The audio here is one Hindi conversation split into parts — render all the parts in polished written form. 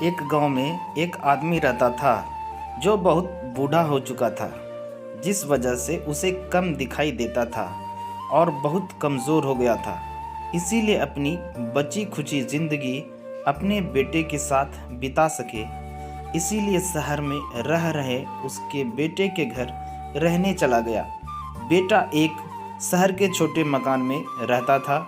एक गांव में एक आदमी रहता था जो बहुत बूढ़ा हो चुका था, जिस वजह से उसे कम दिखाई देता था और बहुत कमज़ोर हो गया था। इसीलिए अपनी बची खुची ज़िंदगी अपने बेटे के साथ बिता सके, इसीलिए शहर में रह रहे उसके बेटे के घर रहने चला गया। बेटा एक शहर के छोटे मकान में रहता था।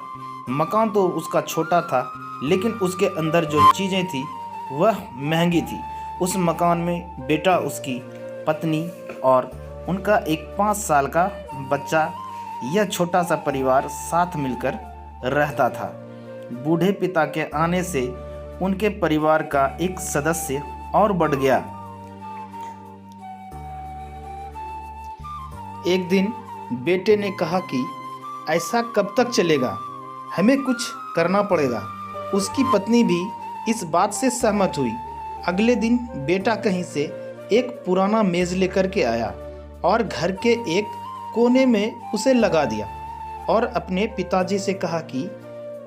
मकान तो उसका छोटा था, लेकिन उसके अंदर जो चीज़ें थी वह महंगी थी। उस मकान में बेटा, उसकी पत्नी और उनका एक 5 साल का बच्चा, यह छोटा सा परिवार साथ मिलकर रहता था। बूढ़े पिता के आने से उनके परिवार का एक सदस्य और बढ़ गया। एक दिन बेटे ने कहा कि ऐसा कब तक चलेगा, हमें कुछ करना पड़ेगा। उसकी पत्नी भी इस बात से सहमत हुई। अगले दिन बेटा कहीं से एक पुराना मेज़ लेकर के आया और घर के एक कोने में उसे लगा दिया और अपने पिताजी से कहा कि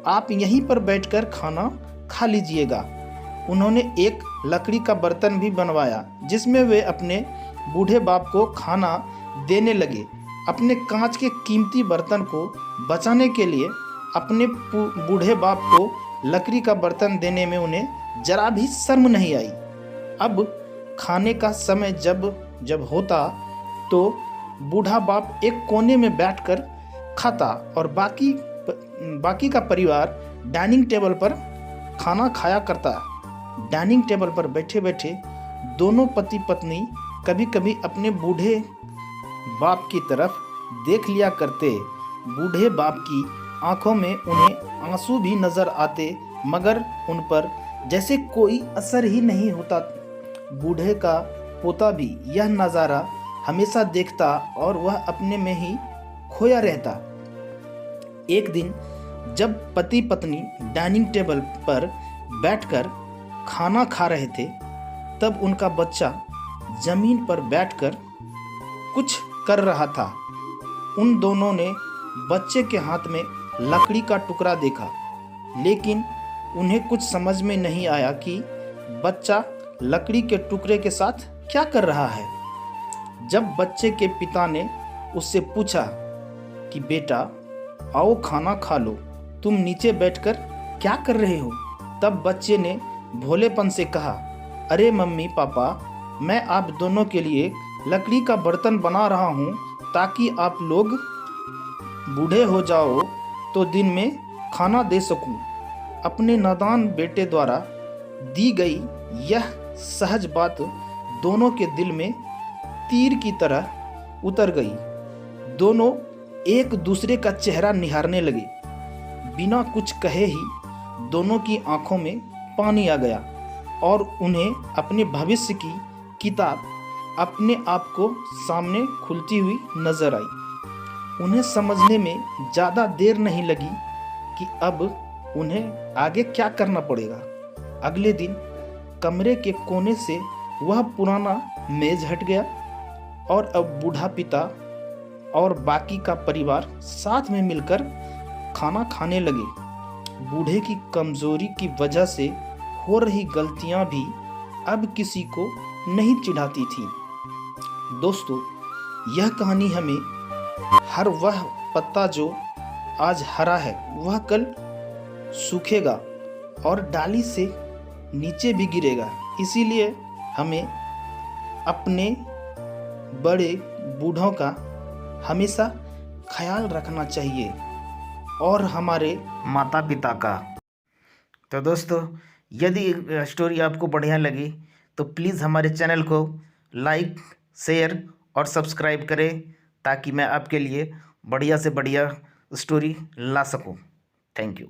आप यहीं पर बैठकर खाना खा लीजिएगा। उन्होंने एक लकड़ी का बर्तन भी बनवाया जिसमें वे अपने बूढ़े बाप को खाना देने लगे। अपने कांच के कीमती बर्तन को बचाने के लिए अपने बूढ़े बाप को लकड़ी का बर्तन देने में उन्हें जरा भी शर्म नहीं आई। अब खाने का समय जब होता तो बूढ़ा बाप एक कोने में बैठकर खाता और बाकी का परिवार डाइनिंग टेबल पर खाना खाया करता। डाइनिंग टेबल पर बैठे बैठे दोनों पति पत्नी कभी कभी अपने बूढ़े बाप की तरफ देख लिया करते। बूढ़े बाप की आंखों में उन्हें आंसू भी नजर आते, मगर उन पर जैसे कोई असर ही नहीं होता। बूढ़े का पोता भी यह नज़ारा हमेशा देखता और वह अपने में ही खोया रहता। एक दिन जब पति पत्नी डाइनिंग टेबल पर बैठकर खाना खा रहे थे, तब उनका बच्चा जमीन पर बैठकर कुछ कर रहा था। उन दोनों ने बच्चे के हाथ में लकड़ी का टुकड़ा देखा, लेकिन उन्हें कुछ समझ में नहीं आया कि बच्चा लकड़ी के टुकड़े के साथ क्या कर रहा है। जब बच्चे के पिता ने उससे पूछा कि बेटा आओ खाना खा लो, तुम नीचे बैठकर क्या कर रहे हो, तब बच्चे ने भोलेपन से कहा, अरे मम्मी पापा, मैं आप दोनों के लिए लकड़ी का बर्तन बना रहा हूँ ताकि आप लोग बूढ़े हो जाओ तो दिन में खाना दे सकूं। अपने नादान बेटे द्वारा दी गई यह सहज बात दोनों के दिल में तीर की तरह उतर गई। दोनों एक दूसरे का चेहरा निहारने लगे। बिना कुछ कहे ही दोनों की आंखों में पानी आ गया और उन्हें अपने भविष्य की किताब अपने आप को सामने खुलती हुई नजर आई। उन्हें समझने में ज़्यादा देर नहीं लगी कि अब उन्हें आगे क्या करना पड़ेगा। अगले दिन कमरे के कोने से वह पुराना मेज हट गया और अब बूढ़ा पिता और बाकी का परिवार साथ में मिलकर खाना खाने लगे। बूढ़े की कमजोरी की वजह से हो रही गलतियां भी अब किसी को नहीं चिढ़ाती थी। दोस्तों, यह कहानी हमें हर वह पत्ता जो आज हरा है वह कल सूखेगा और डाली से नीचे भी गिरेगा। इसीलिए हमें अपने बड़े बूढ़ों का हमेशा ख्याल रखना चाहिए और हमारे माता पिता का। तो दोस्तों, यदि स्टोरी आपको बढ़िया लगी तो प्लीज़ हमारे चैनल को लाइक, शेयर और सब्सक्राइब करें ताकि मैं आपके लिए बढ़िया से बढ़िया स्टोरी ला सकूं। Thank you.